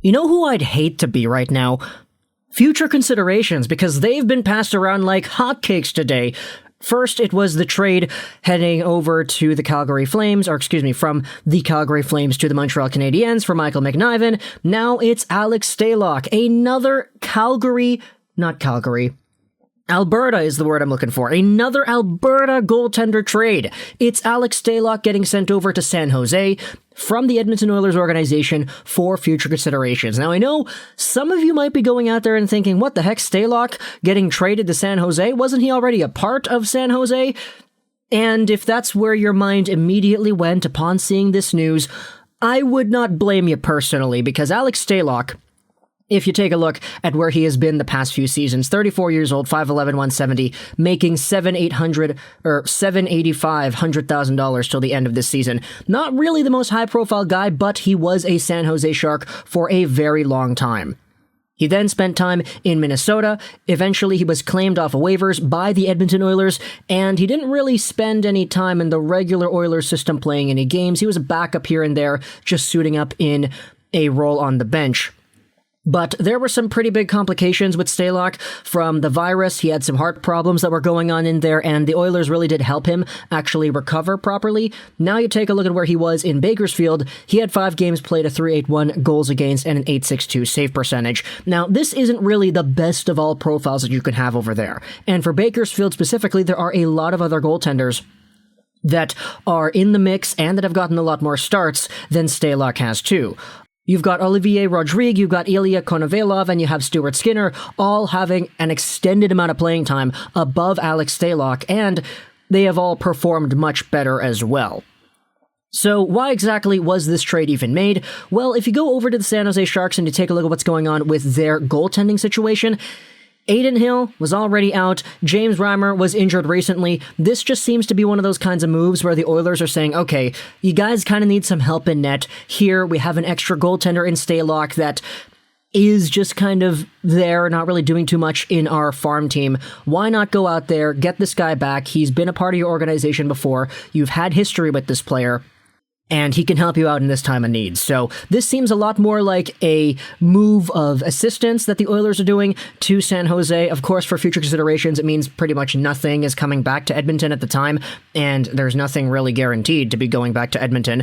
You know who I'd hate to be right now? Future considerations, because they've been passed around like hotcakes today. First, it was the trade heading over to the Calgary Flames, from the Calgary Flames to the Montreal Canadiens for Michael McNiven. Now it's Alex Stalock, another Alberta is the word I'm looking for. Another Alberta goaltender trade. It's Alex Stalock getting sent over to San Jose from the Edmonton Oilers organization for future considerations. Now, I know some of you might be going out there and thinking, what the heck, Stalock getting traded to San Jose? Wasn't he already a part of San Jose? And if that's where your mind immediately went upon seeing this news, I would not blame you personally, because Alex Stalock, if you take a look at where he has been the past few seasons, 34 years old, 5'11", 170, making $100,000 till the end of this season. Not really the most high-profile guy, but he was a San Jose Shark for a very long time. He then spent time in Minnesota. Eventually, he was claimed off of waivers by the Edmonton Oilers, and he didn't really spend any time in the regular Oilers system playing any games. He was a backup here and there, just suiting up in a role on the bench. But there were some pretty big complications with Stalock from the virus. He had some heart problems that were going on in there, and the Oilers really did help him actually recover properly. Now you take a look at where he was in Bakersfield. He had 5 games played, a .381 goals against and an .862 save percentage. Now, this isn't really the best of all profiles that you can have over there. And for Bakersfield specifically, there are a lot of other goaltenders that are in the mix and that have gotten a lot more starts than Stalock has too. You've got Olivier Rodrigue, you've got Ilya Konovalov, and you have Stuart Skinner, all having an extended amount of playing time above Alex Stalock, and they have all performed much better as well. So why exactly was this trade even made? Well, if you go over to the San Jose Sharks and you take a look at what's going on with their goaltending situation, Adin Hill was already out. James Reimer was injured recently. This just seems to be one of those kinds of moves where the Oilers are saying, okay, you guys kind of need some help in net. Here, we have an extra goaltender in Stalock that is just kind of there, not really doing too much in our farm team. Why not go out there, get this guy back? He's been a part of your organization before. You've had history with this player, and he can help you out in this time of need. So this seems a lot more like a move of assistance that the Oilers are doing to San Jose. Of course, for future considerations, it means pretty much nothing is coming back to Edmonton at the time, and there's nothing really guaranteed to be going back to Edmonton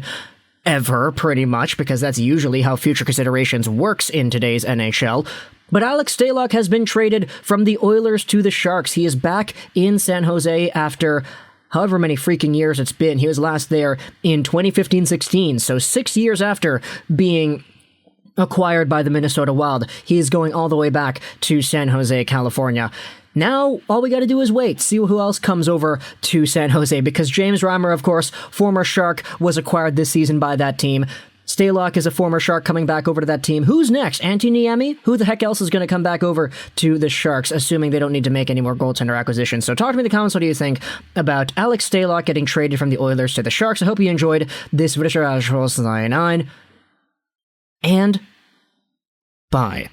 ever, pretty much, because that's usually how future considerations works in today's NHL. But Alex Stalock has been traded from the Oilers to the Sharks. He is back in San Jose after however many freaking years it's been. He was last there in 2015-16, so 6 years after being acquired by the Minnesota Wild. He is going all the way back to San Jose, California. Now, all we gotta do is wait, see who else comes over to San Jose, because James Reimer, of course, former Shark, was acquired this season by that team. Stalock is a former Shark coming back over to that team. Who's next? Antti Niemi? Who the heck else is going to come back over to the Sharks, assuming they don't need to make any more goaltender acquisitions? So talk to me in the comments. What do you think about Alex Stalock getting traded from the Oilers to the Sharks? I hope you enjoyed this video. And bye.